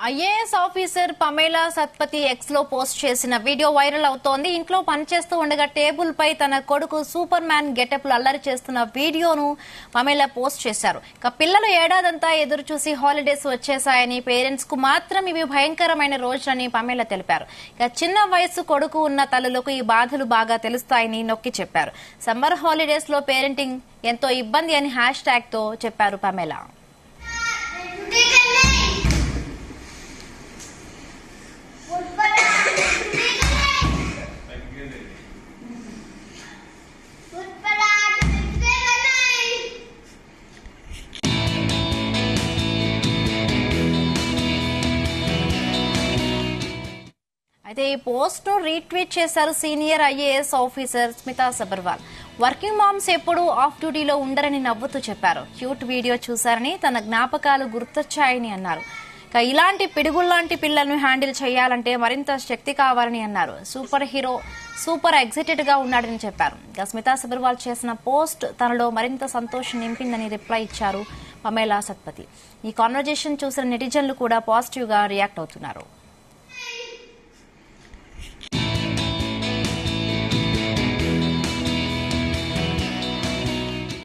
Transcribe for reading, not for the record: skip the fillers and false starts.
IAS officer Pamela Satpathy X లో post చేసిన video viral అవుతోంది. ఇంట్లో పనిచేస్తూ ఉండగా టేబుల్ పై తన కొడుకు సూపర్ మ్యాన్ గెటప్ లో అల్లరి చేస్తున్న వీడియోను పమేలా పోస్ట్ చేశారు. ఇక పిల్లలు ఏడాదంతా ఎదురు చూసి హాలిడేస్ వచ్చేశాయని, పేరెంట్స్ కు మాత్రం ఇవి భయంకరమైన రోజులని పమేలా తెలిపారు. ఇక చిన్న వయసు కొడుకు ఉన్న తల్లులకు ఈ బాధలు బాగా తెలుస్తాయని నొక్కి చెప్పారు. సమ్మర్ హాలిడేస్ లో పేరెంటింగ్ ఎంతో ఇబ్బంది అని హ్యాష్ ట్యాగ్ తో చెప్పారు పమేలా. అయితే ఈ పోస్ట్ ను రీట్వీట్ చేశారు senior IAS officer Smita Sabharwal. Working moms ఎప్పుడూ ఆఫ్ డ్యూటీలో ఉండరని నవ్వుతూ చెప్పారు. క్యూట్ వీడియో చూశారని, తన జ్ఞాపకాలు గుర్తొచ్చాయని అన్నారు. ఇక ఇలాంటి పిడుగుల్లాంటి పిల్లలను హ్యాండిల్ చేయాలంటే మరింత శక్తి కావాలని అన్నారు. సూపర్ హీరో సూపర్ ఎగ్జైటెడ్ గా ఉన్నాడని చెప్పారు. ఇక స్మితా సబర్వాల్ చేసిన పోస్ట్ తనలో మరింత సంతోషం నింపిందని రిప్లై ఇచ్చారు పమేలా సత్పతి. ఈ కాన్వర్జేషన్ చూసిన నెటిజన్లు కూడా పాజిటివ్ గా రియాక్ట్ అవుతున్నారు.